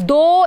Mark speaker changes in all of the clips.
Speaker 1: 2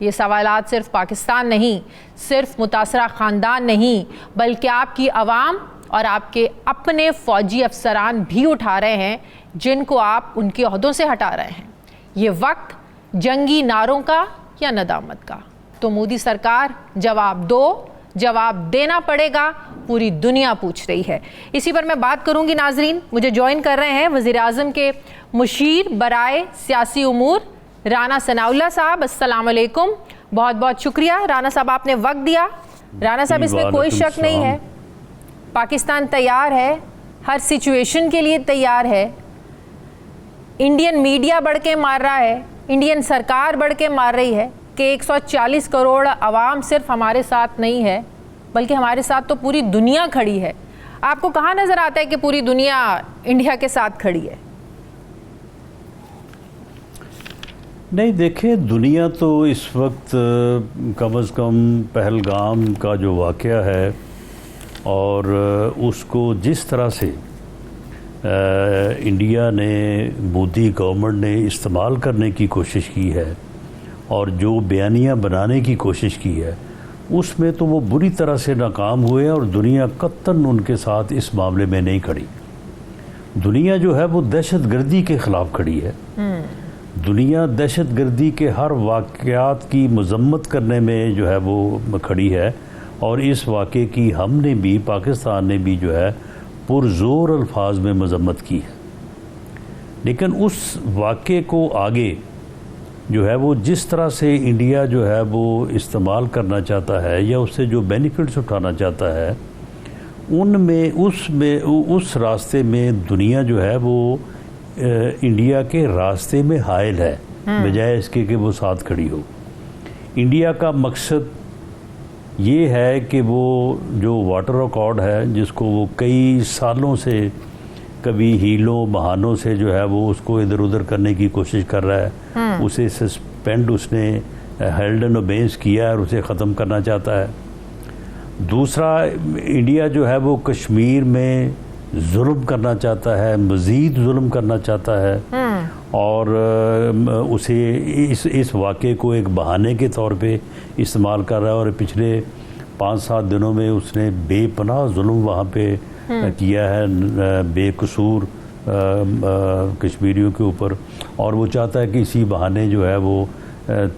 Speaker 1: یہ سوالات صرف پاکستان نہیں، صرف متاثرہ خاندان نہیں، بلکہ آپ کی عوام اور آپ کے اپنے فوجی افسران بھی اٹھا رہے ہیں، جن کو آپ ان کے عہدوں سے ہٹا رہے ہیں۔ یہ وقت جنگی نعروں کا یا ندامت کا؟ تو مودی سرکار جواب دو، جواب دینا پڑے گا، پوری دنیا پوچھ رہی ہے۔ اسی پر میں بات کروں گی ناظرین۔ مجھے جوائن کر رہے ہیں وزیر اعظم کے مشیر برائے سیاسی امور رانا ثناء اللہ صاحب۔ السلام علیکم، بہت بہت شکریہ رانا صاحب، آپ نے وقت دیا۔ رانا صاحب، اس میں کوئی شک نہیں ہے، پاکستان تیار ہے، ہر سچویشن کے لیے تیار ہے۔ انڈین میڈیا بڑھ کے مار رہا ہے، انڈین سرکار بڑھ کے مار رہی ہے کہ 140 کروڑ عوام صرف ہمارے ساتھ نہیں ہے، بلکہ ہمارے ساتھ تو پوری دنیا کھڑی ہے۔ آپ کو کہاں نظر آتا ہے کہ پوری دنیا انڈیا کے ساتھ کھڑی ہے؟
Speaker 2: نہیں، دیکھیں، دنیا تو اس وقت کم از کم پہلگام کا جو واقعہ ہے اور اس کو جس طرح سے انڈیا نے، مودی گورنمنٹ نے استعمال کرنے کی کوشش کی ہے اور جو بیانیہ بنانے کی کوشش کی ہے، اس میں تو وہ بری طرح سے ناکام ہوئے اور دنیا قطعاً ان کے ساتھ اس معاملے میں نہیں کھڑی۔ دنیا جو ہے وہ دہشت گردی کے خلاف کھڑی ہے۔ دنیا دہشت گردی کے ہر واقعات کی مذمت کرنے میں جو ہے وہ کھڑی ہے، اور اس واقعے کی ہم نے بھی، پاکستان نے بھی جو ہے پرزور الفاظ میں مذمت کی ہے۔ لیکن اس واقعے کو آگے جو ہے وہ جس طرح سے انڈیا جو ہے وہ استعمال کرنا چاہتا ہے یا اس سے جو بینیفٹس اٹھانا چاہتا ہے، اس راستے میں دنیا جو ہے وہ انڈیا کے راستے میں حائل ہے، بجائے اس کے کہ وہ ساتھ کھڑی ہو۔ انڈیا کا مقصد یہ ہے کہ وہ جو واٹر ایکارڈ ہے، جس کو وہ کئی سالوں سے کبھی ہیلوں بہانوں سے جو ہے وہ اس کو ادھر ادھر کرنے کی کوشش کر رہا ہے، اسے سسپینڈ اس نے ہیلڈ اینڈ اوبیس کیا ہے اور اسے ختم کرنا چاہتا ہے۔ دوسرا، انڈیا جو ہے وہ کشمیر میں ظلم کرنا چاہتا ہے، مزید ظلم کرنا چاہتا ہے، اور اسے اس واقعے کو ایک بہانے کے طور پہ استعمال کر رہا ہے، اور پچھلے 5-7 دنوں میں اس نے بے پناہ ظلم وہاں پہ کیا ہے بے قصور کشمیریوں کے اوپر، اور وہ چاہتا ہے کہ اسی بہانے جو ہے وہ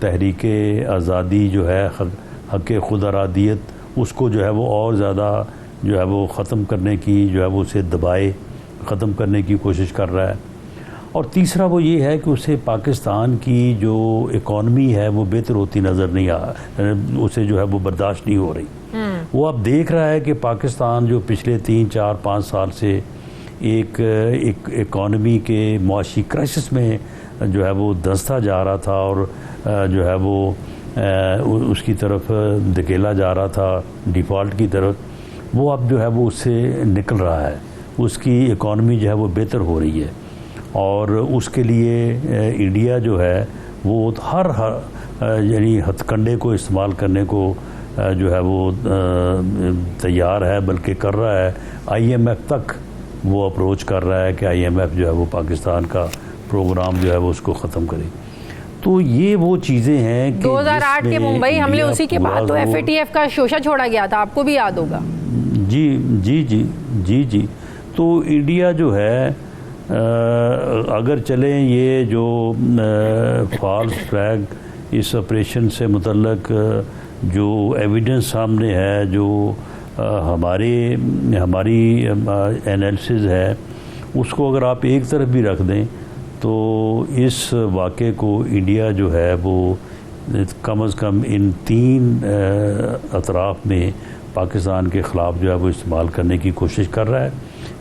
Speaker 2: تحریک آزادی جو ہے، حق خود ارادیت، اس کو جو ہے وہ اور زیادہ جو ہے وہ ختم کرنے کی جو ہے وہ اسے دبائے، ختم کرنے کی کوشش کر رہا ہے۔ اور تیسرا وہ یہ ہے کہ اسے پاکستان کی جو اکانومی ہے وہ بہتر ہوتی نظر نہیں اسے جو ہے وہ برداشت نہیں ہو رہی۔ وہ اب دیکھ رہا ہے کہ پاکستان جو پچھلے 3-4-5 سال سے ایک اکانومی کے معاشی کرائسس میں جو ہے وہ دھنستا جا رہا تھا اور جو ہے وہ اس کی طرف دھکیلا جا رہا تھا، ڈیفالٹ کی طرف، وہ اب جو ہے وہ اس سے نکل رہا ہے، اس کی اکانومی جو ہے وہ بہتر ہو رہی ہے، اور اس کے لیے انڈیا جو ہے وہ ہر یعنی ہتھ کنڈے کو استعمال کرنے کو جو ہے وہ تیار ہے، بلکہ کر رہا ہے۔ IMF تک وہ اپروچ کر رہا ہے کہ IMF جو ہے وہ پاکستان کا پروگرام جو ہے وہ اس کو ختم کرے۔ تو یہ وہ چیزیں ہیں کہ
Speaker 1: 2008 کے ممبئی حملے، اسی کے بعد تو FATF کا شوشہ چھوڑا گیا تھا، آپ کو بھی یاد ہوگا۔ جی تو انڈیا جو ہے اگر چلیں یہ جو فالس فلیگ اس آپریشن سے متعلق جو ایویڈنس سامنے ہے، جو ہماری انالیسز ہے، اس کو اگر آپ ایک طرف بھی رکھ دیں تو اس واقعے کو انڈیا جو ہے وہ کم از کم ان 3 اطراف میں پاکستان کے خلاف جو ہے وہ استعمال کرنے کی کوشش کر رہا ہے،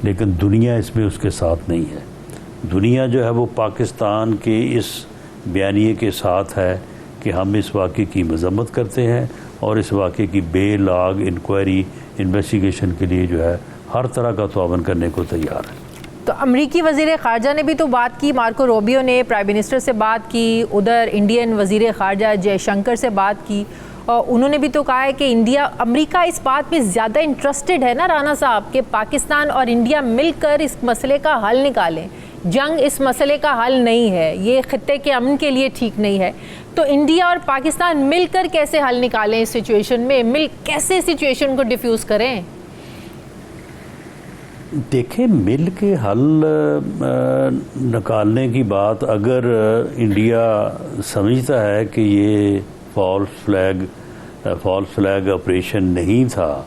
Speaker 1: لیکن دنیا اس میں اس کے ساتھ نہیں ہے۔ دنیا جو ہے وہ پاکستان کے اس بیانیے کے ساتھ ہے کہ ہم اس واقعے کی مذمت کرتے ہیں اور اس واقعے کی بے لاگ انکوائری، انویسٹیگیشن کے لیے جو ہے ہر طرح کا تعاون کرنے کو تیار ہے۔ تو امریکی وزیر خارجہ نے بھی تو بات کی، مارکو روبیو نے پرائم منسٹر سے بات کی، ادھر انڈین وزیر خارجہ جے شنکر سے بات کی، اور انہوں نے بھی تو کہا ہے کہ امریکہ اس بات میں زیادہ انٹرسٹڈ ہے نا رانا صاحب کہ پاکستان اور انڈیا مل کر اس مسئلے کا حل نکالیں۔ جنگ اس مسئلے کا حل نہیں ہے, یہ خطے کے امن کے لیے ٹھیک نہیں ہے, تو انڈیا اور پاکستان مل کر کیسے حل نکالیں اس سچویشن میں, کیسے سچویشن کو ڈیفیوز کریں؟
Speaker 2: دیکھیں, مل کے حل نکالنے کی بات اگر انڈیا سمجھتا ہے کہ یہ فالس فلیگ آپریشن نہیں تھا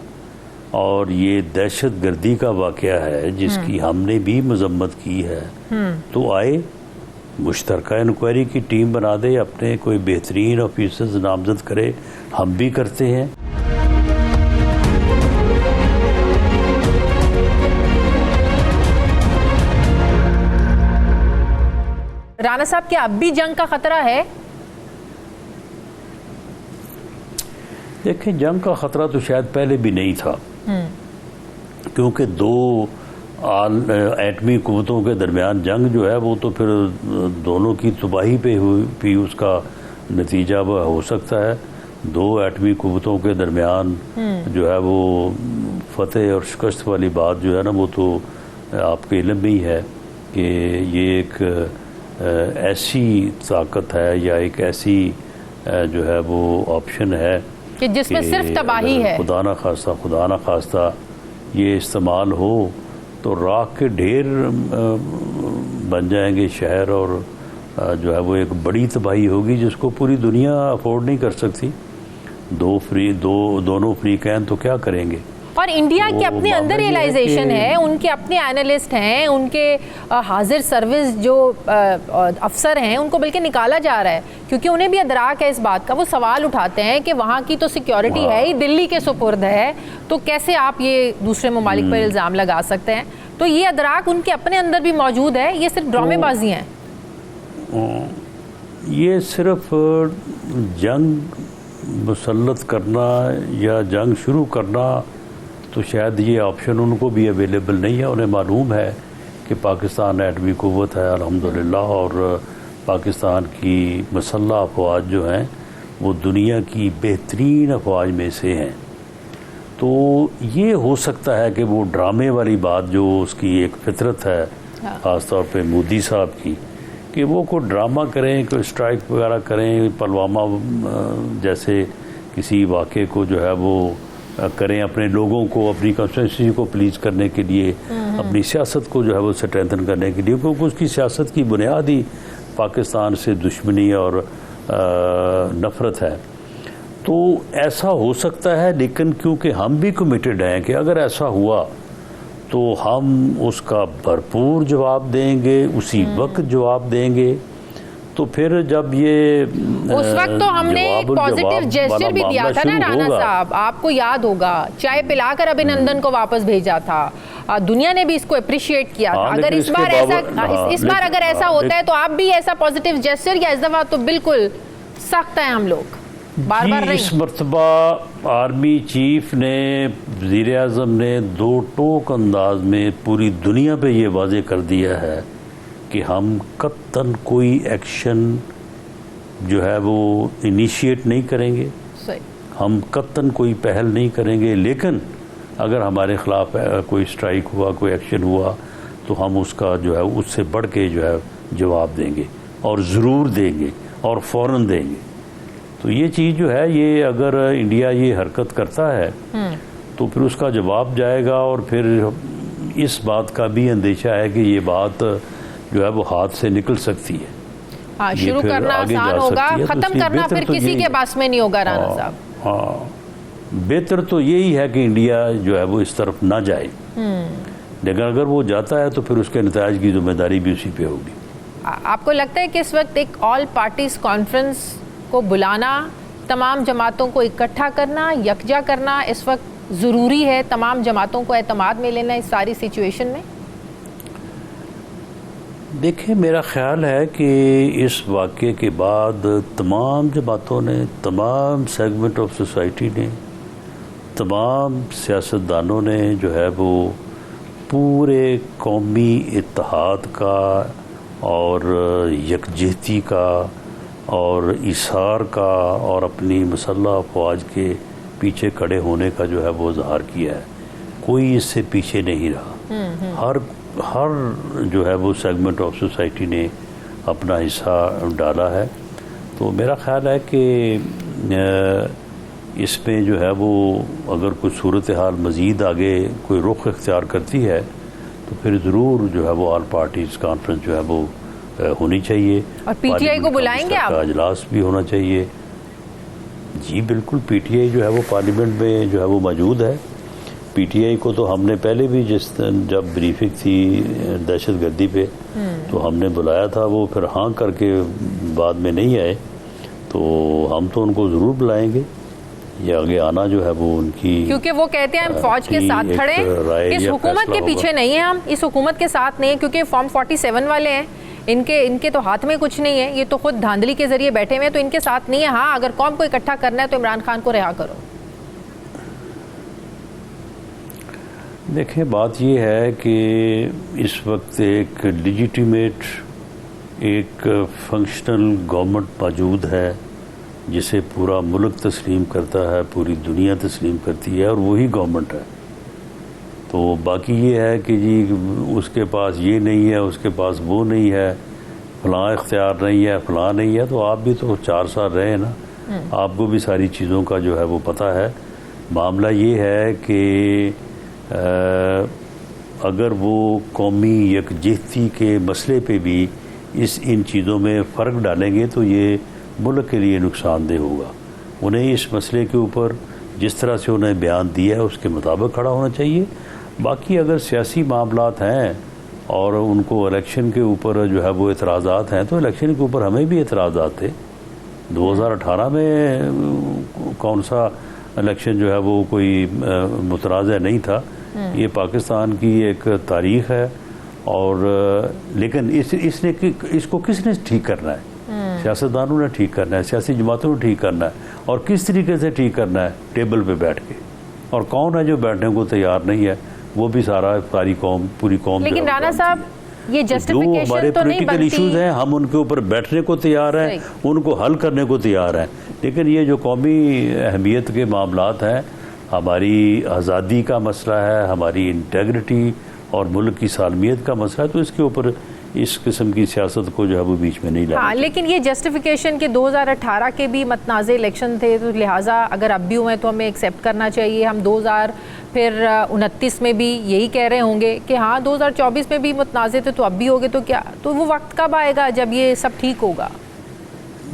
Speaker 2: اور یہ دہشت گردی کا واقعہ ہے جس کی ہم نے بھی مذمت کی ہے, تو آئے مشترکہ انکوائری کی ٹیم بنا دے, اپنے کوئی بہترین آفیسرز نامزد کرے, ہم بھی کرتے ہیں.
Speaker 1: رانا صاحب, کیا اب بھی جنگ کا خطرہ ہے؟
Speaker 2: دیکھیں, جنگ کا خطرہ تو شاید پہلے بھی نہیں تھا, کیونکہ دو ایٹمی قوتوں کے درمیان جنگ جو ہے وہ تو پھر دونوں کی تباہی پہ بھی اس کا نتیجہ ہو سکتا ہے. دو ایٹمی قوتوں کے درمیان جو ہے وہ فتح اور شکست والی بات جو ہے نا, وہ تو آپ کے علم میں ہی ہے کہ یہ ایک ایسی طاقت ہے یا ایک ایسی جو ہے وہ آپشن ہے
Speaker 1: کہ جس میں صرف تباہی ہے.
Speaker 2: خدا نہ خواستہ یہ استعمال ہو تو راکھ کے ڈھیر بن جائیں گے شہر, اور جو ہے وہ ایک بڑی تباہی ہوگی جس کو پوری دنیا افورڈ نہیں کر سکتی. دونوں فریقین تو کیا کریں گے.
Speaker 1: اور انڈیا کے اپنے اندر ریئلائزیشن ہے, ان کے اپنے اینالسٹ ہیں, ان کے حاضر سروس جو افسر ہیں ان کو بلکہ نکالا جا رہا ہے, کیونکہ انہیں بھی ادراک ہے اس بات کا. وہ سوال اٹھاتے ہیں کہ وہاں کی تو سیکیورٹی ہے ہی, دلی کے سپرد ہے, تو کیسے آپ یہ دوسرے ممالک پر الزام لگا سکتے ہیں. تو یہ ادراک ان کے اپنے اندر بھی موجود ہے, یہ صرف ڈرامے بازی ہیں.
Speaker 2: یہ صرف جنگ مسلط کرنا یا جنگ شروع کرنا تو شاید یہ آپشن ان کو بھی اویلیبل نہیں ہے. انہیں معلوم ہے کہ پاکستان ایٹمی قوت ہے الحمدللہ, اور پاکستان کی مسلح افواج جو ہیں وہ دنیا کی بہترین افواج میں سے ہیں. تو یہ ہو سکتا ہے کہ وہ ڈرامے والی بات جو اس کی ایک فطرت ہے خاص طور پہ مودی صاحب کی, کہ وہ کوئی ڈرامہ کریں, کوئی اسٹرائک وغیرہ کریں, پلوامہ جیسے کسی واقعے کو جو ہے وہ کریں, اپنے لوگوں کو, اپنی کانسٹیٹوئنسی کو پلیز کرنے کے لیے, اپنی سیاست کو جو ہے وہ اسٹرینتھن کرنے کے لیے, کیونکہ اس کی سیاست کی بنیاد ہی پاکستان سے دشمنی اور نفرت ہے. تو ایسا ہو سکتا ہے, لیکن کیونکہ ہم بھی کمیٹڈ ہیں کہ اگر ایسا ہوا تو ہم اس کا بھرپور جواب دیں گے, اسی وقت جواب دیں گے. تو پھر جب یہ
Speaker 1: اس وقت تو ہم نے ایک پازیٹیو جیسچر بھی دیا تھا نا رانا صاحب, آپ کو یاد ہوگا, چائے پلا کر ابھینندن کو واپس بھیجا تھا, دنیا نے بھی اس کو اپریشیٹ کیا تھا. اگر اس بار اگر ایسا ہوتا ہے تو آپ بھی ایسا پازیٹیو جیسچر, یا اس دفعہ تو بالکل سخت ہیں ہم لوگ بار بار نہیں؟
Speaker 2: اس مرتبہ آرمی چیف نے, وزیر اعظم نے دو ٹوک انداز میں پوری دنیا پہ یہ واضح کر دیا ہے کہ ہم قطعاً کوئی ایکشن جو ہے وہ انیشیٹ نہیں کریں گے, ہم قطعاً کوئی پہل نہیں کریں گے, لیکن اگر ہمارے خلاف کوئی اسٹرائک ہوا, کوئی ایکشن ہوا, تو ہم اس کا جو ہے اس سے بڑھ کے جو ہے جواب دیں گے, اور ضرور دیں گے, اور فوراً دیں گے. تو یہ چیز جو ہے, یہ اگر انڈیا یہ حرکت کرتا ہے تو پھر اس کا جواب جائے گا, اور پھر اس بات کا بھی اندیشہ ہے کہ یہ بات جو ہے وہ ہاتھ سے نکل سکتی ہے.
Speaker 1: ہاں, شروع کرنا آسان ہوگا, ختم کرنا پھر کسی کے پاس میں نہیں ہوگا رانا صاحب.
Speaker 2: ہاں, بہتر تو یہی ہے کہ انڈیا جو ہے وہ اس طرف نہ جائے, لیکن اگر وہ جاتا ہے تو پھر اس کے نتائج کی ذمہ داری بھی اسی پہ ہوگی.
Speaker 1: آپ کو لگتا ہے کہ اس وقت ایک آل پارٹیز کانفرنس کو بلانا, تمام جماعتوں کو اکٹھا کرنا, یکجا کرنا اس وقت ضروری ہے, تمام جماعتوں کو اعتماد میں لینا اس ساری سچویشن میں؟
Speaker 2: دیکھیں, میرا خیال ہے کہ اس واقعے کے بعد تمام جماعتوں نے, تمام سیگمنٹ آف سوسائٹی نے, تمام سیاستدانوں نے جو ہے وہ پورے قومی اتحاد کا اور یکجہتی کا اور ایثار کا اور اپنی مسلح افواج کے پیچھے کھڑے ہونے کا جو ہے وہ اظہار کیا ہے. کوئی اس سے پیچھے نہیں رہا. ہر جو ہے وہ سیگمنٹ آف سوسائٹی نے اپنا حصہ ڈالا ہے. تو میرا خیال ہے کہ اس میں جو ہے وہ اگر کوئی صورتحال مزید آگے کوئی رخ اختیار کرتی ہے تو پھر ضرور جو ہے وہ آل پارٹیز کانفرنس جو ہے وہ ہونی چاہیے.
Speaker 1: اور پی ٹی آئی کو بلائیں گے آپ؟
Speaker 2: اجلاس بھی ہونا چاہیے. جی بالکل, پی ٹی آئی جو ہے وہ پارلیمنٹ میں جو ہے وہ موجود ہے. پی ٹی آئی کو تو ہم نے پہلے بھی جب بریفنگ تھی دہشت گردی پہ تو ہم نے بلایا تھا, وہ پھر ہاں کر کے بعد میں نہیں آئے, تو ہم تو ان کو ضرور بلائیں گے. یہ آگے آنا جو ہے وہ ان کی,
Speaker 1: کیونکہ وہ کہتے ہیں ہم فوج کے ساتھ کھڑے ہیں, اس حکومت کے پیچھے نہیں ہیں, ہم اس حکومت کے ساتھ نہیں ہیں, کیونکہ فارم 47 والے ہیں, ان کے تو ہاتھ میں کچھ نہیں ہے, یہ تو خود دھاندلی کے ذریعے بیٹھے ہوئے ہیں, تو ان کے ساتھ نہیں ہے. ہاں اگر قوم کو اکٹھا کرنا ہے تو عمران خان کو رہا کرو.
Speaker 2: دیکھیں بات یہ ہے کہ اس وقت ایک لیجیٹیمیٹ ایک فنکشنل گورنمنٹ موجود ہے جسے پورا ملک تسلیم کرتا ہے, پوری دنیا تسلیم کرتی ہے, اور وہی گورنمنٹ ہے. تو باقی یہ ہے کہ جی اس کے پاس یہ نہیں ہے, اس کے پاس وہ نہیں ہے, فلاں اختیار نہیں ہے, فلاں نہیں ہے. تو آپ بھی تو 4 سال رہے ہیں نا, آپ کو بھی ساری چیزوں کا جو ہے وہ پتہ ہے. معاملہ یہ ہے کہ اگر وہ قومی یکجہتی کے مسئلے پہ بھی ان چیزوں میں فرق ڈالیں گے تو یہ ملک کے لیے نقصان دہ ہوگا. انہیں اس مسئلے کے اوپر جس طرح سے انہیں بیان دیا ہے اس کے مطابق کھڑا ہونا چاہیے. باقی اگر سیاسی معاملات ہیں اور ان کو الیکشن کے اوپر جو ہے وہ اعتراضات ہیں, تو الیکشن کے اوپر ہمیں بھی اعتراضات تھے. 2018 میں کون سا الیکشن جو ہے وہ کوئی متنازع نہیں تھا. یہ پاکستان کی ایک تاریخ ہے, اور لیکن اس کو کس نے ٹھیک کرنا ہے؟ سیاستدانوں نے ٹھیک کرنا ہے, سیاسی جماعتوں نے ٹھیک کرنا ہے. اور کس طریقے سے ٹھیک کرنا ہے؟ ٹیبل پہ بیٹھ کے. اور کون ہے جو بیٹھنے کو تیار نہیں ہے؟ وہ بھی ساری قوم, پوری قوم.
Speaker 1: لیکن رانا صاحب یہ جسٹیفیکیشن
Speaker 2: جو ہمارے
Speaker 1: تو نہیں
Speaker 2: پولیٹیکل ایشوز ہیں ہم ان کے اوپر بیٹھنے کو تیار ہیں, ان کو حل کرنے کو تیار ہیں. لیکن یہ جو قومی اہمیت کے معاملات ہیں, ہماری آزادی کا مسئلہ ہے, ہماری انٹیگریٹی اور ملک کی سالمیت کا مسئلہ ہے, تو اس کے اوپر اس قسم کی سیاست کو جو ہے وہ بیچ میں نہیں لانا.
Speaker 1: ہاں لیکن یہ جسٹیفیکیشن کے 2018 کے بھی متنازع الیکشن تھے, تو لہٰذا اگر اب بھی ہوئے تو ہمیں ایکسیپٹ کرنا چاہیے. ہم 2029 میں بھی یہی کہہ رہے ہوں گے کہ ہاں 2024 میں بھی متنازع تھے, تو اب بھی ہوگے, تو کیا تو وہ وقت کب آئے گا جب یہ سب ٹھیک ہوگا؟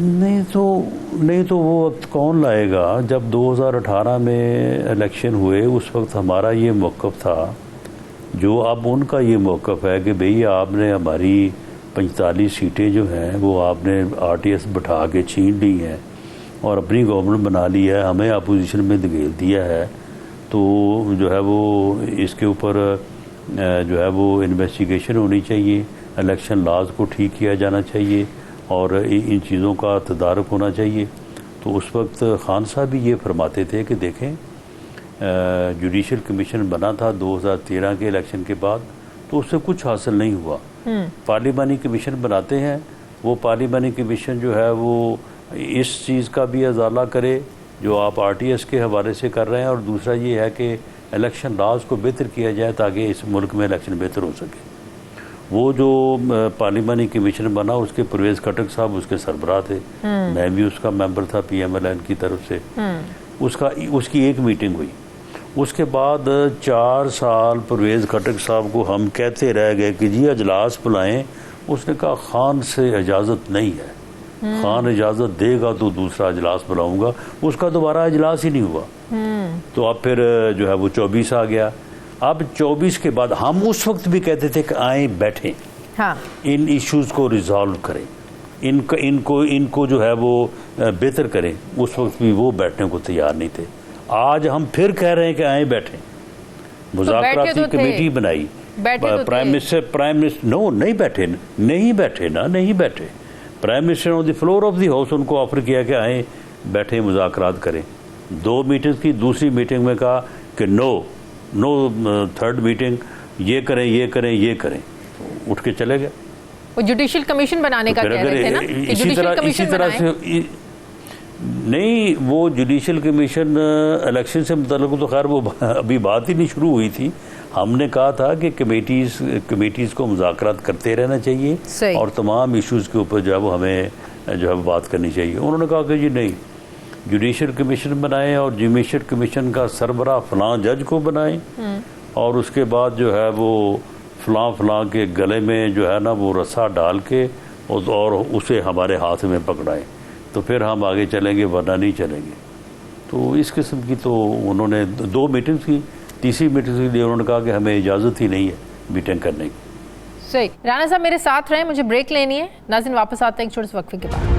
Speaker 2: نہیں تو وہ وقت کون لائے گا؟ جب 2018 میں الیکشن ہوئے اس وقت ہمارا یہ موقف تھا, جو اب ان کا یہ موقف ہے کہ بھئی آپ نے ہماری 45 سیٹیں جو ہیں وہ آپ نے RTS بٹھا کے چھین لی ہیں اور اپنی گورنمنٹ بنا لی ہے, ہمیں اپوزیشن میں دھکیل دیا ہے. تو جو ہے وہ اس کے اوپر جو ہے وہ انویسٹیگیشن ہونی چاہیے, الیکشن لاز کو ٹھیک کیا جانا چاہیے, اور ان چیزوں کا تدارک ہونا چاہیے. تو اس وقت خان صاحب بھی یہ فرماتے تھے کہ دیکھیں جوڈیشل کمیشن بنا تھا 2013 کے الیکشن کے بعد, تو اس سے کچھ حاصل نہیں ہوا. پارلیمانی کمیشن بناتے ہیں, وہ پارلیمانی کمیشن جو ہے وہ اس چیز کا بھی ازالہ کرے جو آپ RTS کے حوالے سے کر رہے ہیں, اور دوسرا یہ ہے کہ الیکشن لاز کو بہتر کیا جائے تاکہ اس ملک میں الیکشن بہتر ہو سکے. وہ جو پارلیمانی کمیشن بنا اس کے پرویز خٹک صاحب اس کے سربراہ تھے, میں بھی اس کا ممبر تھا PMLN کی طرف سے. اس کی ایک میٹنگ ہوئی, اس کے بعد 4 سال پرویز خٹک صاحب کو ہم کہتے رہ گئے کہ جی اجلاس بلائیں. اس نے کہا خان سے اجازت نہیں ہے, خان اجازت دے گا تو دوسرا اجلاس بلاؤں گا. اس کا دوبارہ اجلاس ہی نہیں ہوا. تو اب پھر جو ہے وہ 24 آ گیا. اب 24 کے بعد ہم اس وقت بھی کہتے تھے کہ آئیں بیٹھیں, ان ایشوز کو ریزالو کریں, ان کو جو ہے وہ بہتر کریں. اس وقت بھی وہ بیٹھنے کو تیار نہیں تھے. آج ہم پھر کہہ رہے ہیں کہ آئیں بیٹھیں. مذاکراتی کمیٹی بنائی, پرائم منسٹر نو نہیں بیٹھے. Prime minister on the floor of the house ان کو آفر کیا کہ آئیں بیٹھیں مذاکرات کریں. 2 میٹنگ کی, دوسری میٹنگ میں کہا کہ نو تھرڈ میٹنگ, یہ کریں, اٹھ کے چلے گئے.
Speaker 1: وہ جوڈیشل کمیشن بنانے کا کہہ رہے تھے نا, کہ جوڈیشل کمیشن بنائیں.
Speaker 2: نہیں، وہ جوڈیشل کمیشن الیکشن سے متعلق تو خیر وہ ابھی بات ہی نہیں شروع ہوئی تھی. ہم نے کہا تھا کہ کمیٹیز کو مذاکرات کرتے رہنا چاہیے اور تمام ایشوز کے اوپر جو ہے وہ ہمیں جو ہے بات کرنی چاہیے. انہوں نے کہا کہ جی نہیں، جوڈیشل کمیشن بنائیں اور جوڈیشل کمیشن کا سربراہ فلاں جج کو بنائیں اور اس کے بعد جو ہے وہ فلاں کے گلے میں جو ہے نا وہ رسا ڈال کے اور اسے ہمارے ہاتھ میں پکڑائیں تو پھر ہم آگے چلیں گے، ورنہ نہیں چلیں گے. تو اس قسم کی تو انہوں نے 2 میٹنگز کی، تیسری میٹنگ کے لیے انہوں نے کہا کہ ہمیں اجازت ہی نہیں ہے میٹنگ کرنے کی.
Speaker 1: صحیح. رانا صاحب میرے ساتھ رہیں، مجھے بریک لینی ہے. ناظرین واپس آتے ہیں ایک چھوٹے سے وقفے کے بعد.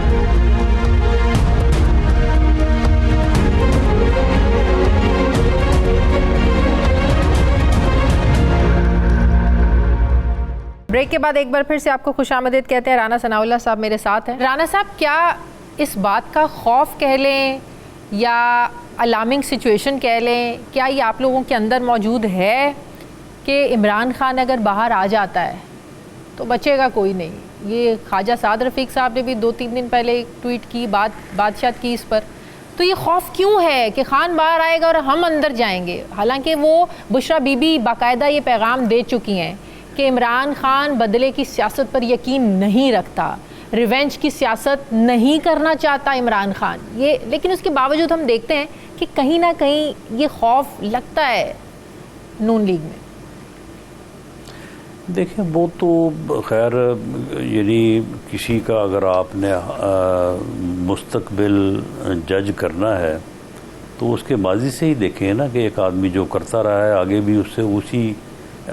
Speaker 1: بریک کے بعد ایک بار پھر سے آپ کو خوش آمدید کہتے ہیں. رانا ثناء اللہ صاحب میرے ساتھ ہیں. رانا صاحب، کیا اس بات کا خوف کہہ لیں یا الارمنگ سچویشن کہہ لیں، کیا یہ آپ لوگوں کے اندر موجود ہے کہ عمران خان اگر باہر آ جاتا ہے تو بچے گا کوئی نہیں؟ یہ خواجہ سعد رفیق صاحب نے بھی 2-3 دن پہلے ایک ٹویٹ کی، بادشاہت کی اس پر. تو یہ خوف کیوں ہے کہ خان باہر آئے گا اور ہم اندر جائیں گے؟ حالانکہ وہ بشرا بی بی باقاعدہ یہ پیغام دے چکی ہیں کہ عمران خان بدلے کی سیاست پر یقین نہیں رکھتا، ریونج کی سیاست نہیں کرنا چاہتا عمران خان. لیکن اس کے باوجود ہم دیکھتے ہیں کہ کہیں نہ کہیں یہ خوف لگتا ہے نون لیگ میں.
Speaker 2: دیکھیں، وہ تو خیر یعنی کسی کا اگر آپ نے مستقبل جج کرنا ہے تو اس کے ماضی سے ہی دیکھیں نا کہ ایک آدمی جو کرتا رہا ہے آگے بھی اس سے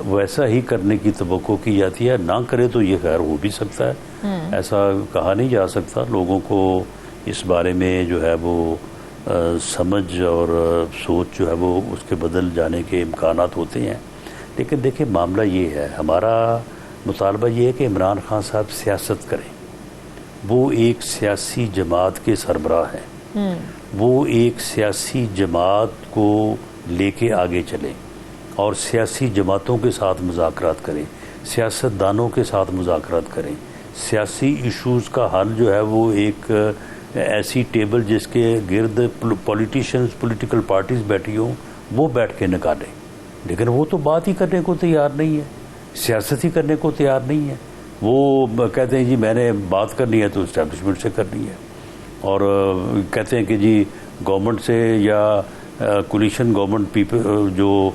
Speaker 2: ویسا ہی کرنے کی توقع کی جاتی ہے. نہ کرے تو یہ خیر ہو بھی سکتا ہے، ایسا کہا نہیں جا سکتا. لوگوں کو اس بارے میں جو ہے وہ سمجھ اور سوچ جو ہے وہ اس کے بدل جانے کے امکانات ہوتے ہیں. لیکن دیکھیں، معاملہ یہ ہے، ہمارا مطالبہ یہ ہے کہ عمران خان صاحب سیاست کریں. وہ ایک سیاسی جماعت کے سربراہ ہیں، وہ ایک سیاسی جماعت کو لے کے آگے چلیں اور سیاسی جماعتوں کے ساتھ مذاکرات کریں، سیاستدانوں کے ساتھ مذاکرات کریں. سیاسی ایشوز کا حل جو ہے وہ ایک ایسی ٹیبل جس کے گرد پولیٹیکل پارٹیز بیٹھی ہوں وہ بیٹھ کے نکالیں. لیکن وہ تو بات ہی کرنے کو تیار نہیں ہے، سیاست ہی کرنے کو تیار نہیں ہے. وہ کہتے ہیں جی میں نے بات کرنی ہے تو اسٹیبلشمنٹ سے کرنی ہے، اور کہتے ہیں کہ جی گورنمنٹ سے یا کولیشن گورنمنٹ جو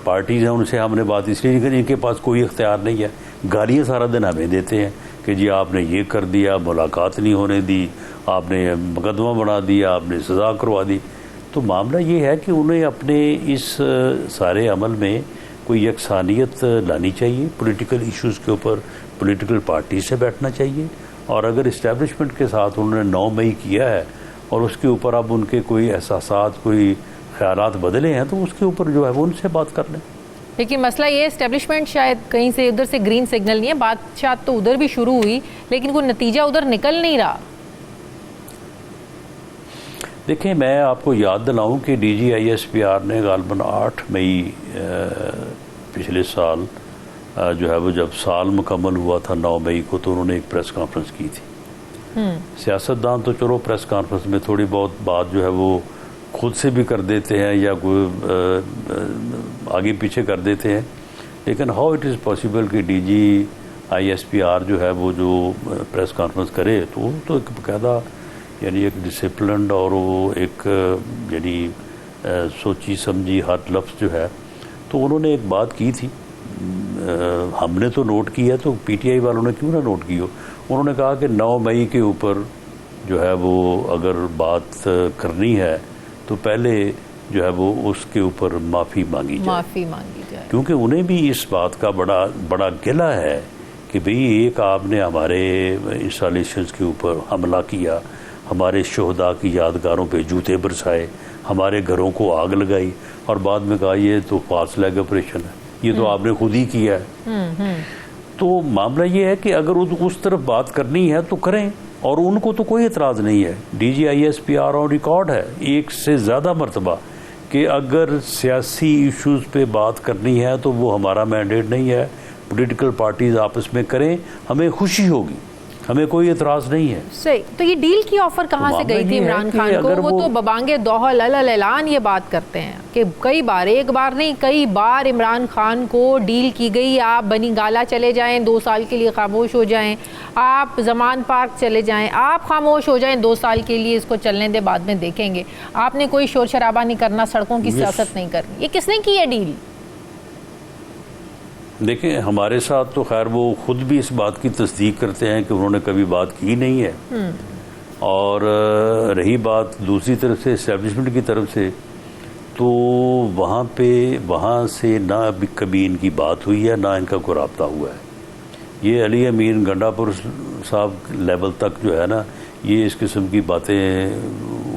Speaker 2: پارٹیز ہیں ان سے ہم نے بات اس لیے نہیں کرنی، ان کے پاس کوئی اختیار نہیں ہے. گالیاں سارا دن ہمیں دیتے ہیں کہ جی آپ نے یہ کر دیا، ملاقات نہیں ہونے دی، آپ نے مقدمہ بنا دیا، آپ نے سزا کروا دی. تو معاملہ یہ ہے کہ انہیں اپنے اس سارے عمل میں کوئی یکسانیت لانی چاہیے. پولیٹیکل ایشوز کے اوپر پولیٹیکل پارٹی سے بیٹھنا چاہیے، اور اگر اسٹیبلشمنٹ کے ساتھ انہوں نے 9 مئی کیا ہے اور اس کے اوپر اب ان کے کوئی احساسات، کوئی خیالات بدلے ہیں تو اس کے اوپر جو ہے وہ ان سے بات کر لیں.
Speaker 1: لیکن مسئلہ یہ اسٹیبلشمنٹ شاید کہیں سے ادھر سے گرین سگنل نہیں ہے. بادشاہت تو ادھر بھی شروع ہوئی لیکن کوئی نتیجہ ادھر نکل نہیں رہا.
Speaker 2: دیکھیں، میں آپ کو یاد دلاؤں کہ D G I S P R نے غالباً 8 مئی پچھلے سال جو ہے وہ جب سال مکمل ہوا تھا 9 مئی کو، تو انہوں نے ایک پریس کانفرنس کی تھی. سیاستدان تو چلو پریس کانفرنس میں تھوڑی بہت بات جو ہے وہ خود سے بھی کر دیتے ہیں یا کوئی آگے پیچھے کر دیتے ہیں، لیکن ہاؤ اٹ از پاسبل کہ D G I S P R جو ہے وہ جو پریس کانفرنس کرے تو وہ تو ایک باقاعدہ یعنی ایک ڈسپلنڈ اور وہ ایک یعنی سوچی سمجھی ہر لفظ جو ہے. تو انہوں نے ایک بات کی تھی، ہم نے تو نوٹ کی ہے، تو پی ٹی آئی والوں نے کیوں نہ نوٹ کی ہو. انہوں نے کہا کہ 9 مئی کے اوپر جو ہے وہ اگر بات کرنی ہے تو پہلے جو ہے وہ اس کے اوپر معافی مانگی جائے، کیونکہ انہیں بھی اس بات کا بڑا گلہ ہے کہ بھئی ایک آپ نے ہمارے انسٹالیشنز کے اوپر حملہ کیا، ہمارے شہداء کی یادگاروں پہ جوتے برسائے، ہمارے گھروں کو آگ لگائی، اور بعد میں کہا یہ تو فالس فلیگ آپریشن ہے، یہ تو آپ نے خود ہی کیا ہے. تو معاملہ یہ ہے کہ اگر اس طرف بات کرنی ہے تو کریں، اور ان کو تو کوئی اعتراض نہیں ہے. D G I S P R on record ہے ایک سے زیادہ مرتبہ کہ اگر سیاسی ایشوز پہ بات کرنی ہے تو وہ ہمارا مینڈیٹ نہیں ہے، پولیٹیکل پارٹیز آپس میں کریں، ہمیں خوشی ہوگی ہمیں کوئی اعتراض نہیں ہے.
Speaker 1: صحیح. تو یہ ڈیل کی آفر کہاں سے گئی تھی عمران خان کو؟ وہ تو ببانگ دوحل اعلان یہ بات کرتے ہیں کہ کئی بار، ایک بار نہیں کئی بار عمران خان کو ڈیل کی گئی، آپ بنی گالا چلے جائیں 2 سال کے لیے خاموش ہو جائیں، آپ زمان پارک چلے جائیں، آپ خاموش ہو جائیں 2 سال کے لیے، اس کو چلنے دے بعد میں دیکھیں گے. آپ نے کوئی شور شرابہ نہیں کرنا، سڑکوں کی سیاست نہیں کرنی. یہ کس نے کی ہے ڈیل؟
Speaker 2: دیکھیں ہمارے ساتھ تو خیر وہ خود بھی اس بات کی تصدیق کرتے ہیں کہ انہوں نے کبھی بات کی نہیں ہے. اور رہی بات دوسری طرف سے اسٹیبلشمنٹ کی طرف سے، تو وہاں سے نہ ابھی کبھی ان کی بات ہوئی ہے، نہ ان کا کوئی رابطہ ہوا ہے. یہ علی امین گنڈا پور صاحب لیول تک جو ہے نا، یہ اس قسم کی باتیں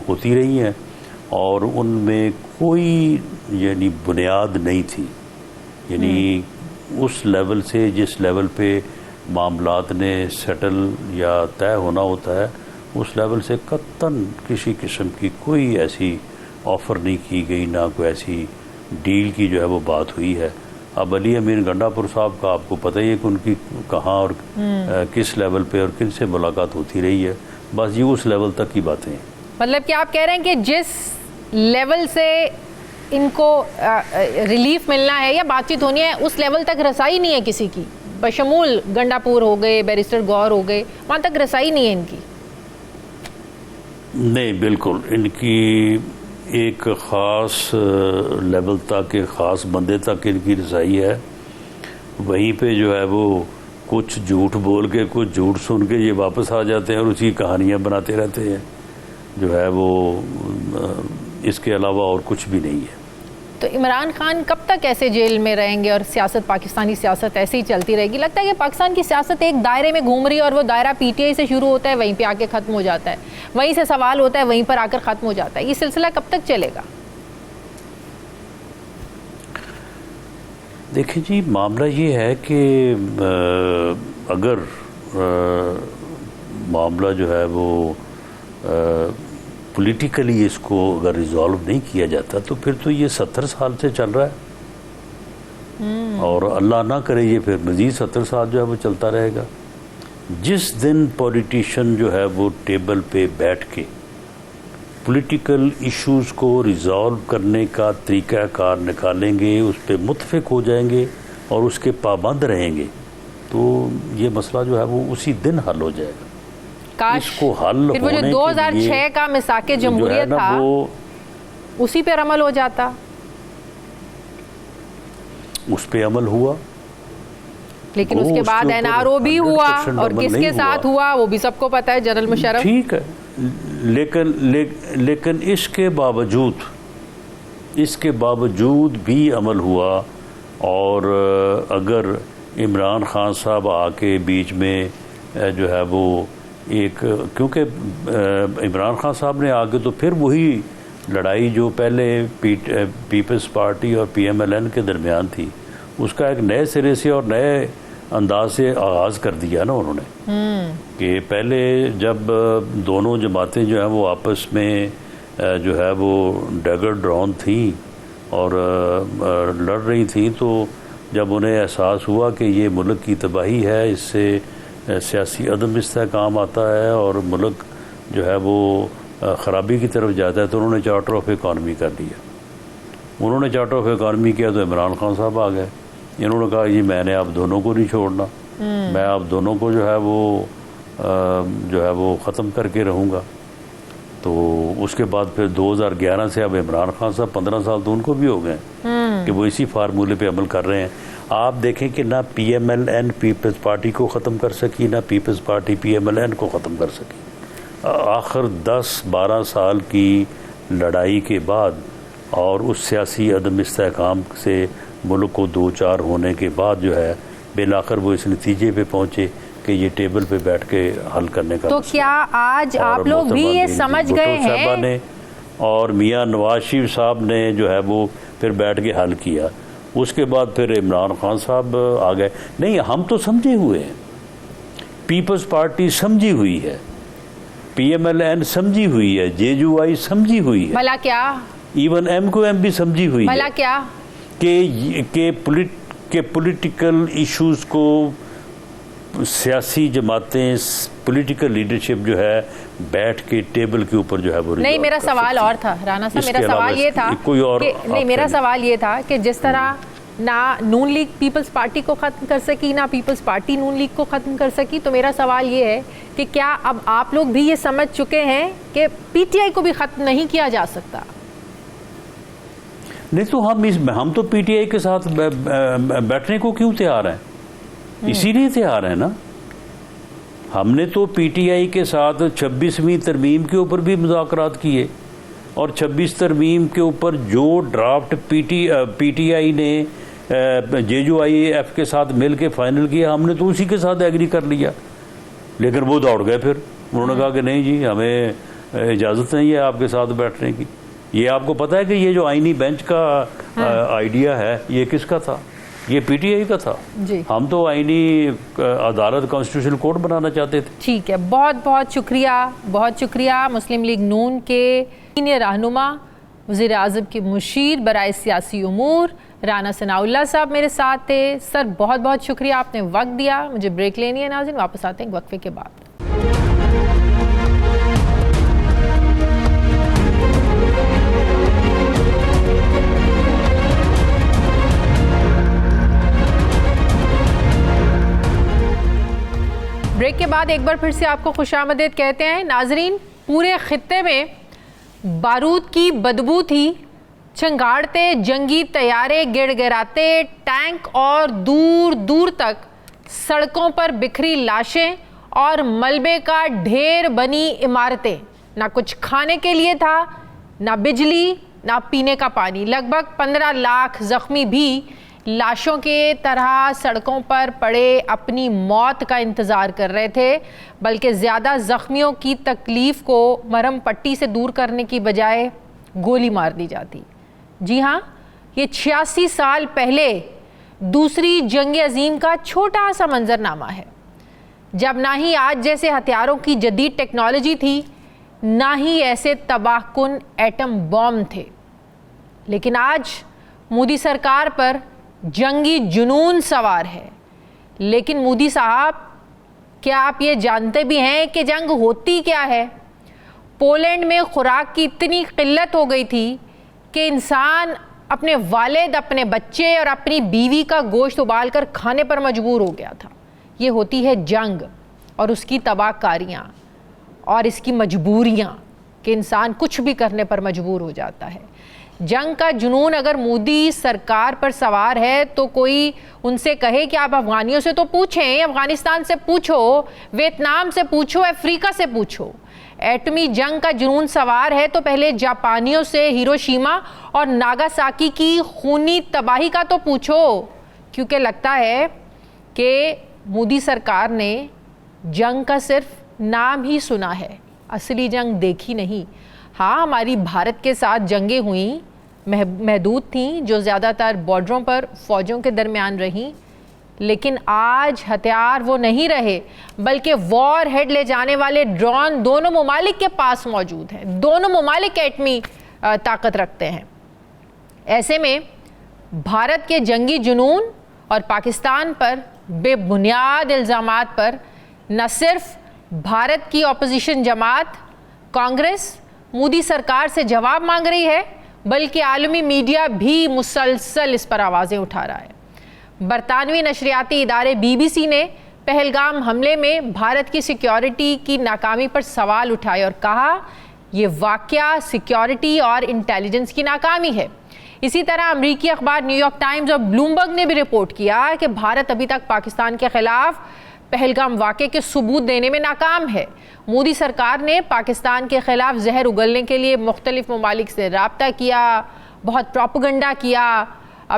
Speaker 2: ہوتی رہی ہیں اور ان میں کوئی یعنی بنیاد نہیں تھی. یعنی اس لیول سے جس لیول پہ معاملات نے سیٹل یا طے ہونا ہوتا ہے، اس لیول سے قطعاً کسی قسم کی کوئی ایسی آفر نہیں کی گئی، نہ کوئی ایسی ڈیل کی جو ہے وہ بات ہوئی ہے. اب علی امین گنڈا پور صاحب کا آپ کو پتہ ہی ہے کہ ان کی کہاں اور کس لیول پہ اور کن سے ملاقات ہوتی رہی ہے. بس یہ اس لیول تک کی باتیں ہیں.
Speaker 1: مطلب کہ آپ کہہ رہے ہیں کہ جس لیول سے ان کو ریلیف ملنا ہے یا بات چیت ہونی ہے، اس لیول تک رسائی نہیں ہے کسی کی، بشمول گنڈا پور ہو گئے، بیرسٹر گور ہو گئے، وہاں تک رسائی نہیں ہے ان کی؟
Speaker 2: نہیں، بالکل ان کی ایک خاص لیول تک، ایک خاص بندے تک ان کی رسائی ہے. وہیں پہ جو ہے وہ کچھ جھوٹ بول کے، کچھ جھوٹ سن کے یہ واپس آ جاتے ہیں اور اسی کہانیاں بناتے رہتے ہیں. جو ہے وہ اس کے علاوہ اور کچھ بھی نہیں ہے.
Speaker 1: تو عمران خان کب تک ایسے جیل میں رہیں گے اور سیاست، پاکستانی سیاست ایسے ہی چلتی رہے گی؟ لگتا ہے کہ پاکستان کی سیاست ایک دائرے میں گھوم رہی ہے اور وہ دائرہ پی ٹی آئی سے شروع ہوتا ہے، وہیں پہ آ کے ختم ہو جاتا ہے، وہیں سے سوال ہوتا ہے، وہیں پر آ کر ختم ہو جاتا ہے. یہ سلسلہ کب تک چلے گا؟
Speaker 2: دیکھیں جی، معاملہ یہ ہے کہ اگر معاملہ جو ہے وہ پولیٹیکلی اس کو اگر ریزالو نہیں کیا جاتا تو پھر تو یہ 70 سال سے چل رہا ہے، اور اللہ نہ کرے یہ پھر مزید 70 سال جو ہے وہ چلتا رہے گا. جس دن پولیٹیشین جو ہے وہ ٹیبل پہ بیٹھ کے پولیٹیکل ایشوز کو ریزالو کرنے کا طریقہ کار نکالیں گے، اس پہ متفق ہو جائیں گے اور اس کے پابند رہیں گے، تو یہ مسئلہ جو ہے وہ اسی دن حل ہو جائے گا.
Speaker 1: کاش
Speaker 2: اس کو حل
Speaker 1: پھر وہ جو 2006 کا مساق جمہوریت تھا اسی پہ عمل ہو جاتا.
Speaker 2: اس پہ عمل ہوا،
Speaker 1: لیکن اس کے بعد این آر او بھی ہوا، اور کس کے ساتھ ہوا وہ بھی سب کو پتہ ہے، جنرل مشرف.
Speaker 2: ٹھیک ہے، لیکن اس کے باوجود بھی عمل ہوا. اور اگر عمران خان صاحب آ کے بیچ میں جو ہے وہ ایک، کیونکہ عمران خان صاحب نے آگے تو پھر وہی لڑائی جو پہلے پیپلز پارٹی اور پی ایم ایل این کے درمیان تھی، اس کا ایک نئے سرے سے اور نئے انداز سے آغاز کر دیا نا انہوں نے. کہ پہلے جب دونوں جماعتیں جو ہیں وہ آپس میں جو ہے وہ ڈیگر ڈرون تھیں اور لڑ رہی تھیں، تو جب انہیں احساس ہوا کہ یہ ملک کی تباہی ہے، اس سے سیاسی عدم استحکام آتا ہے اور ملک جو ہے وہ خرابی کی طرف جاتا ہے، تو انہوں نے چارٹر آف اکانومی کر دیا. انہوں نے چارٹر آف اکانومی کیا تو عمران خان صاحب آ گئے. انہوں نے کہا جی میں نے آپ دونوں کو نہیں چھوڑنا، میں آپ دونوں کو جو ہے وہ ختم کر کے رہوں گا. تو اس کے بعد پھر 2011 سے اب عمران خان صاحب 15 سال تو ان کو بھی ہو گئے کہ وہ اسی فارمولے پہ عمل کر رہے ہیں. آپ دیکھیں کہ نہ P M L N Peoples Party کو ختم کر سکی، نہ Peoples Party P M L N کو ختم کر سکی. آخر 10-12 سال کی لڑائی کے بعد اور اس سیاسی عدم استحکام سے ملک کو دو چار ہونے کے بعد جو ہے بالآخر وہ اس نتیجے پہ پہنچے کہ یہ ٹیبل پہ بیٹھ کے حل کرنے کا.
Speaker 1: تو کیا آج آپ لوگ بھی یہ سمجھ گئے ہیں؟
Speaker 2: اور میاں نواز شریف صاحب نے جو ہے وہ پھر بیٹھ کے حل کیا. اس کے بعد پھر عمران خان صاحب آ گئے. نہیں، ہم تو سمجھے ہوئے ہیں، پیپلز پارٹی سمجھی ہوئی ہے، پی ایم ایل این سمجھی ہوئی ہے، جے یو آئی سمجھی ہوئی ہے،
Speaker 1: بھلا کیا
Speaker 2: ایون ایم کو ایم بھی سمجھی ہوئی ہے،
Speaker 1: بھلا کیا
Speaker 2: کہ پولیٹیکل ایشوز کو سیاسی جماعتیں پولیٹیکل لیڈرشپ جو ہے بیٹھ کے ٹیبل کے اوپر جو ہے وہ
Speaker 1: نہیں. میرا سوال اور تھا رانا صاحب, میرا سوال یہ تھا نہیں, میرا سوال یہ تھا کہ جس طرح نہ نون لیگ پیپلز پارٹی کو ختم کر سکی, نہ پیپلز پارٹی نون لیگ کو ختم کر سکی, تو میرا سوال یہ ہے کہ کیا اب آپ لوگ بھی یہ سمجھ چکے ہیں کہ پی ٹی آئی کو بھی ختم نہیں کیا جا سکتا؟
Speaker 2: نہیں تو ہم تو پی ٹی آئی کے ساتھ بیٹھنے کو کیوں تیار ہیں؟ اسی لیے تیار ہیں نا. ہم نے تو پی ٹی آئی کے ساتھ 26ویں ترمیم کے اوپر بھی مذاکرات کیے, اور 26 ترمیم کے اوپر جو ڈرافٹ پی ٹی آئی نے جے جو آئی ایف کے ساتھ مل کے فائنل کیا, ہم نے تو اسی کے ساتھ ایگری کر لیا. لیکن وہ دوڑ گئے, پھر انہوں نے کہا کہ نہیں جی ہمیں اجازت نہیں ہے آپ کے ساتھ بیٹھنے کی. یہ آپ کو پتہ ہے کہ یہ جو آئینی بینچ کا آئیڈیا ہے یہ کس کا تھا؟ یہ پی ٹی آئی کا تھا. ہم تو آئینی عدالت کانسٹیٹیوشن کورٹ بنانا چاہتے تھے.
Speaker 1: ٹھیک ہے, بہت بہت شکریہ, بہت شکریہ. مسلم لیگ نون کے سینئر رہنما, وزیر اعظم کے مشیر برائے سیاسی امور رانا ثناء اللہ صاحب میرے ساتھ تھے. سر بہت بہت شکریہ, آپ نے وقت دیا. مجھے بریک لینی ہے ناظرین, واپس آتے ہیں وقفے کے بعد. بریک کے بعد ایک بار پھر سے آپ کو خوش آمدید کہتے ہیں. ناظرین, پورے خطے میں بارود کی بدبو تھی. چنگاڑتے جنگی طیارے گڑ گڑاتے ٹینک, اور دور دور تک سڑکوں پر بکھری لاشیں اور ملبے کا ڈھیر بنی عمارتیں. نہ کچھ کھانے کے لیے تھا, نہ بجلی, نہ پینے کا پانی. لگ بھگ 15 لاکھ زخمی بھی لاشوں کے طرح سڑکوں پر پڑے اپنی موت کا انتظار کر رہے تھے, بلکہ زیادہ زخمیوں کی تکلیف کو مرہم پٹی سے دور کرنے کی بجائے گولی مار دی جاتی. جی ہاں, یہ 86 سال پہلے دوسری جنگ عظیم کا چھوٹا سا منظرنامہ ہے, جب نہ ہی آج جیسے ہتھیاروں کی جدید ٹیکنالوجی تھی, نہ ہی ایسے تباہ کن ایٹم بم تھے. لیکن آج مودی سرکار پر جنگی جنون سوار ہے. لیکن مودی صاحب, کیا آپ یہ جانتے بھی ہیں کہ جنگ ہوتی کیا ہے؟ پولینڈ میں خوراک کی اتنی قلت ہو گئی تھی کہ انسان اپنے والد, اپنے بچے اور اپنی بیوی کا گوشت ابال کر کھانے پر مجبور ہو گیا تھا. یہ ہوتی ہے جنگ اور اس کی تباہ کاریاں اور اس کی مجبوریاں, کہ انسان کچھ بھی کرنے پر مجبور ہو جاتا ہے. جنگ کا جنون اگر مودی سرکار پر سوار ہے تو کوئی ان سے کہے کہ آپ افغانیوں سے تو پوچھیں, افغانستان سے پوچھو, ویتنام سے پوچھو, افریقہ سے پوچھو. ایٹمی جنگ کا جنون سوار ہے تو پہلے جاپانیوں سے ہیروشیما اور ناگاساکی کی خونی تباہی کا تو پوچھو. کیونکہ لگتا ہے کہ مودی سرکار نے جنگ کا صرف نام ہی سنا ہے, اصلی جنگ دیکھی نہیں. ہاں, ہماری بھارت کے ساتھ جنگیں ہوئیں, محدود تھیں, جو زیادہ تر بارڈروں پر فوجوں کے درمیان رہیں, لیکن آج ہتھیار وہ نہیں رہے, بلکہ وار ہیڈ لے جانے والے ڈرون دونوں ممالک کے پاس موجود ہیں. دونوں ممالک ایٹمی طاقت رکھتے ہیں. ایسے میں بھارت کے جنگی جنون اور پاکستان پر بے بنیاد الزامات پر نہ صرف بھارت کی اپوزیشن جماعت کانگریس مودی سرکار سے جواب مانگ رہی ہے, بلکہ عالمی میڈیا بھی مسلسل اس پر آوازیں اٹھا رہا ہے. برطانوی نشریاتی ادارے بی بی سی نے پہلگام حملے میں بھارت کی سیکیورٹی کی ناکامی پر سوال اٹھائے اور کہا یہ واقعہ سیکیورٹی اور انٹیلیجنس کی ناکامی ہے. اسی طرح امریکی اخبار نیو یارک ٹائمز اور بلومبرگ نے بھی رپورٹ کیا کہ بھارت ابھی تک پاکستان کے خلاف پہلگام واقعے کے ثبوت دینے میں ناکام ہے. مودی سرکار نے پاکستان کے خلاف زہر اگلنے کے لیے مختلف ممالک سے رابطہ کیا, بہت پروپیگنڈا کیا,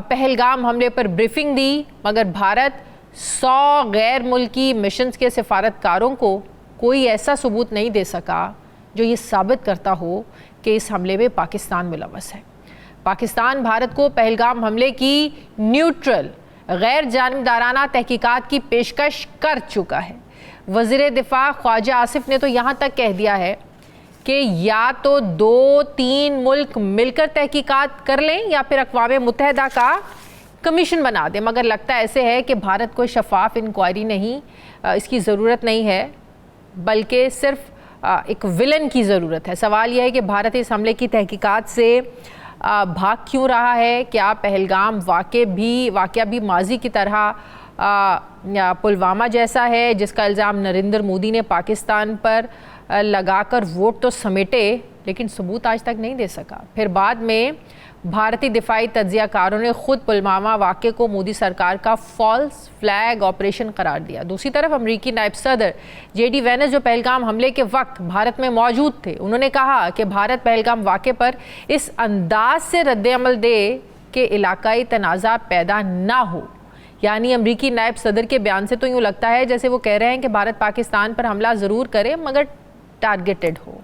Speaker 1: پہلگام حملے پر بریفنگ دی, مگر بھارت 100 غیر ملکی مشنز کے سفارتکاروں کو کوئی ایسا ثبوت نہیں دے سکا جو یہ ثابت کرتا ہو کہ اس حملے میں پاکستان ملوث ہے. پاکستان بھارت کو پہلگام حملے کی نیوٹرل غیر جانبدارانہ تحقیقات کی پیشکش کر چکا ہے. وزیر دفاع خواجہ آصف نے تو یہاں تک کہہ دیا ہے کہ یا تو 2-3 ملک مل کر تحقیقات کر لیں یا پھر اقوام متحدہ کا کمیشن بنا دیں, مگر لگتا ایسے ہے کہ بھارت کو شفاف انکوائری نہیں, اس کی ضرورت نہیں ہے. بلکہ صرف ایک ولن کی ضرورت ہے. سوال یہ ہے کہ بھارت اس حملے کی تحقیقات سے بھاگ کیوں رہا ہے؟ کیا پہلگام واقعہ بھی ماضی کی طرح پلوامہ جیسا ہے جس کا الزام نریندر مودی نے پاکستان پر لگا کر ووٹ تو سمیٹے لیکن ثبوت آج تک نہیں دے سکا؟ پھر بعد میں بھارتی دفاعی تجزیہ کاروں نے خود پلوامہ واقعے کو مودی سرکار کا فالس فلیگ آپریشن قرار دیا. دوسری طرف امریکی نائب صدر جے ڈی وینس جو پہلگام حملے کے وقت بھارت میں موجود تھے، انہوں نے کہا کہ بھارت پہلگام واقعے پر اس انداز سے رد عمل دے کہ علاقائی تنازع پیدا نہ ہو. یعنی امریکی نائب صدر کے بیان سے تو یوں لگتا ہے جیسے وہ کہہ رہے ہیں کہ بھارت پاکستان پر حملہ ضرور کرے مگر ٹارگیٹڈ ہو.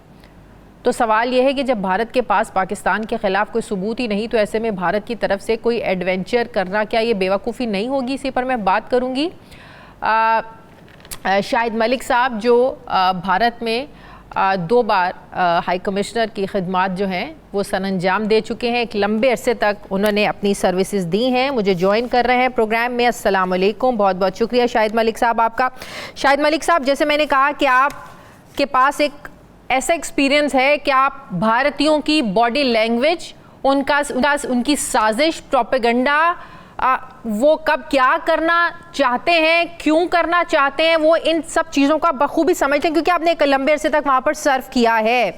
Speaker 1: تو سوال یہ ہے کہ جب بھارت کے پاس پاکستان کے خلاف کوئی ثبوت ہی نہیں تو ایسے میں بھارت کی طرف سے کوئی ایڈونچر کرنا کیا یہ بیوقوفی نہیں ہوگی؟ اسی پر میں بات کروں گی. شاہد ملک صاحب جو بھارت میں 2 بار ہائی کمشنر کی خدمات جو ہیں وہ سر انجام دے چکے ہیں، ایک لمبے عرصے تک انہوں نے اپنی سروسز دی ہیں، مجھے جوائن کر رہے ہیں پروگرام میں. السلام علیکم، بہت بہت شکریہ شاہد ملک صاحب آپ کا. شاہد ملک صاحب، جیسے میں نے کہا کہ آپ کے پاس ایک ایسا ایکسپیرینس ہے کہ آپ بھارتیوں کی باڈی لینگویج، ان کی سازش، پروپیگنڈا، وہ کب کیا کرنا چاہتے ہیں، کیوں کرنا چاہتے ہیں، وہ ان سب چیزوں کا بخوبی سمجھتے ہیں کیونکہ آپ نے ایک لمبے عرصے تک وہاں پر سرو کیا ہے.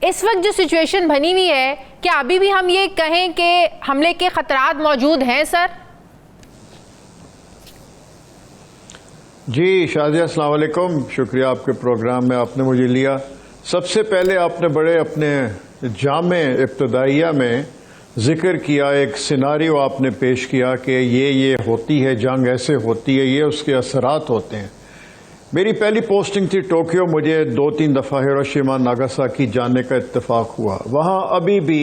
Speaker 1: اس وقت جو سچویشن بنی ہوئی ہے، کیا ابھی بھی ہم یہ کہیں کہ حملے کے خطرات موجود ہیں سر؟
Speaker 3: جی شازیہ، السلام علیکم، شکریہ آپ کے پروگرام میں آپ نے مجھے لیا. سب سے پہلے آپ نے بڑے اپنے جامع ابتدائیہ میں ذکر کیا، ایک سیناریو آپ نے پیش کیا کہ یہ ہوتی ہے جنگ، ایسے ہوتی ہے، یہ اس کے اثرات ہوتے ہیں. میری پہلی پوسٹنگ تھی ٹوکیو، مجھے 2-3 دفعہ ہیروشیما ناگاساکی جانے کا اتفاق ہوا. وہاں ابھی بھی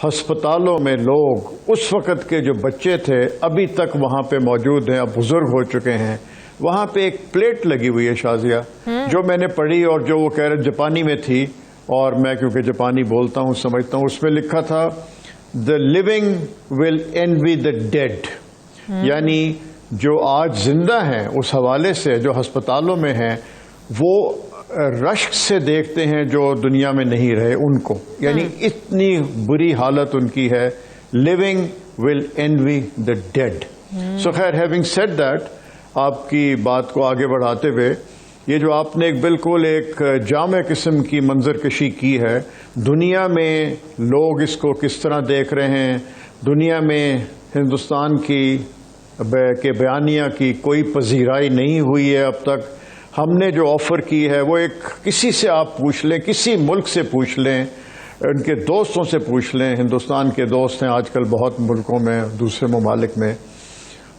Speaker 3: ہسپتالوں میں لوگ، اس وقت کے جو بچے تھے ابھی تک وہاں پہ موجود ہیں، اب بزرگ ہو چکے ہیں. وہاں پہ ایک پلیٹ لگی ہوئی ہے شازیہ، جو میں نے پڑھی اور جو وہ کہہ رہے جاپانی میں تھی، اور میں کیونکہ جاپانی بولتا ہوں سمجھتا ہوں. اس میں لکھا تھا "The living will envy the dead"، یعنی جو آج زندہ ہیں اس حوالے سے جو ہسپتالوں میں ہیں وہ رشک سے دیکھتے ہیں جو دنیا میں نہیں رہے ان کو، یعنی اتنی بری حالت ان کی ہے. "Living will envy the dead". So خیر، having said that، آپ کی بات کو آگے بڑھاتے ہوئے، یہ جو آپ نے بالکل ایک جامع قسم کی منظر کشی کی ہے، دنیا میں لوگ اس کو کس طرح دیکھ رہے ہیں، دنیا میں ہندوستان کی بیانیہ کی کوئی پذیرائی نہیں ہوئی ہے اب تک. ہم نے جو آفر کی ہے وہ ایک کسی سے آپ پوچھ لیں، کسی ملک سے پوچھ لیں، ان کے دوستوں سے پوچھ لیں، ہندوستان کے دوست ہیں آج کل بہت ملکوں میں، دوسرے ممالک میں،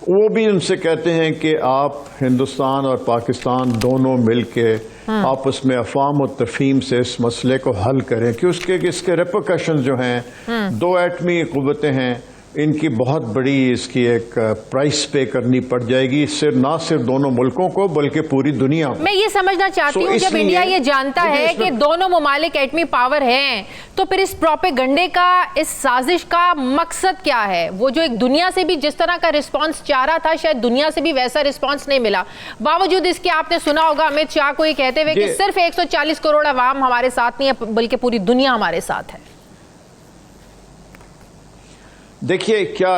Speaker 3: وہ بھی ان سے کہتے ہیں کہ آپ ہندوستان اور پاکستان دونوں مل کے آپس میں افہام و تفہیم سے اس مسئلے کو حل کریں، کہ اس کے ریپرکشن جو ہیں، 2 ایٹمی قوتیں ہیں، ان کی بہت بڑی اس کی ایک پرائس پے کرنی پڑ جائے گی، نہ صرف دونوں ملکوں کو بلکہ پوری دنیا کو.
Speaker 1: میں یہ سمجھنا چاہتی ہوں جب انڈیا یہ جانتا ہے کہ دونوں ممالک ایٹمی پاور ہیں تو پھر اس پروپیگنڈے کا، اس سازش کا مقصد کیا ہے؟ وہ جو ایک دنیا سے بھی جس طرح کا رسپانس چاہ رہا تھا، شاید دنیا سے بھی ویسا رسپانس نہیں ملا. باوجود اس کے آپ نے سنا ہوگا امت شاہ کو یہ کہتے ہوئے کہ صرف 140 کروڑ عوام ہمارے ساتھ نہیں ہے بلکہ پوری دنیا ہمارے ساتھ ہے.
Speaker 3: دیکھیے، کیا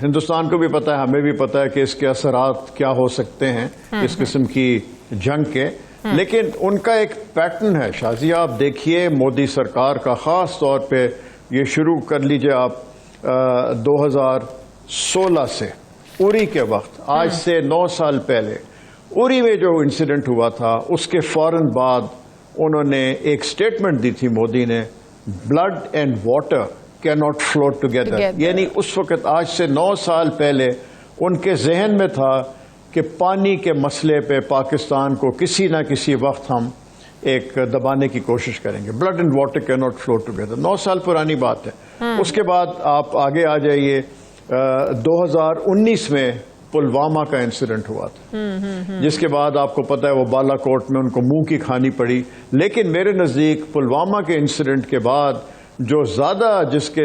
Speaker 3: ہندوستان کو بھی پتہ ہے، ہمیں بھی پتہ ہے کہ اس کے اثرات کیا ہو سکتے ہیں اس قسم کی جنگ کے، لیکن ان کا ایک پیٹرن ہے شازیہ. آپ دیکھیے مودی سرکار کا، خاص طور پہ یہ شروع کر لیجئے آپ 2016 سے، اری کے وقت، آج سے 9 سال پہلے اری میں جو انسیڈنٹ ہوا تھا اس کے فوراً بعد انہوں نے ایک سٹیٹمنٹ دی تھی مودی نے، "blood and water cannot float together". یعنی اس وقت آج سے 9 سال پہلے ان کے ذہن میں تھا کہ پانی کے مسئلے پہ پاکستان کو کسی نہ کسی وقت ہم ایک دبانے کی کوشش کریں گے. Blood and water cannot float together، 9 سال پرانی بات ہے. اس کے بعد آپ آگے آ جائیے، 2019 میں پلوامہ کا انسیڈنٹ ہوا تھا، جس کے بعد آپ کو پتہ ہے وہ بالا کوٹ میں ان کو منہ کی کھانی پڑی. لیکن میرے نزدیک پلوامہ کے انسیڈنٹ کے بعد جو زیادہ جس کے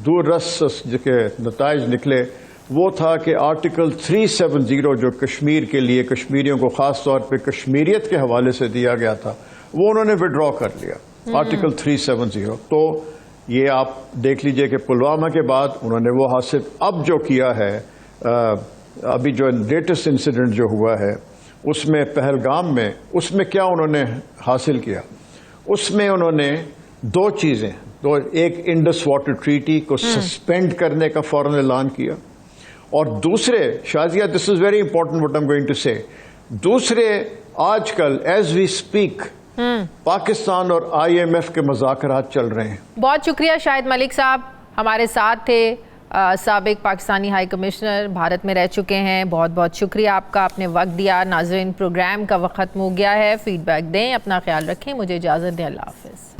Speaker 3: دور رس کے نتائج نکلے وہ تھا کہ آرٹیکل 370 جو کشمیر کے لیے کشمیریوں کو خاص طور پہ کشمیریت کے حوالے سے دیا گیا تھا وہ انہوں نے وڈرا کر لیا، آرٹیکل 370۔ تو یہ آپ دیکھ لیجئے کہ پلوامہ کے بعد انہوں نے وہ حاصل اب جو کیا ہے، ابھی جو لیٹسٹ انسیڈنٹ جو ہوا ہے اس میں پہلگام میں، اس میں کیا انہوں نے حاصل کیا؟ اس میں انہوں نے دو چیزیں، ایک انڈس واٹر ٹریٹی کو سسپینڈ کرنے کا فوراً اعلان کیا، اور دوسرے، Shazia this is very important what I am going to say, دوسرے آج کل ایز وی اسپیک پاکستان اور آئی ایم ایف کے مذاکرات چل رہے ہیں۔
Speaker 1: بہت شکریہ شاہد ملک صاحب، ہمارے ساتھ تھے، سابق پاکستانی ہائی کمشنر، بھارت میں رہ چکے ہیں۔ بہت بہت شکریہ آپ کا، آپ نے وقت دیا۔ ناظرین، پروگرام کا وقت ختم ہو گیا ہے، فیڈ بیک دیں، اپنا خیال رکھیں، مجھے اجازت دیں، اللہ حافظ۔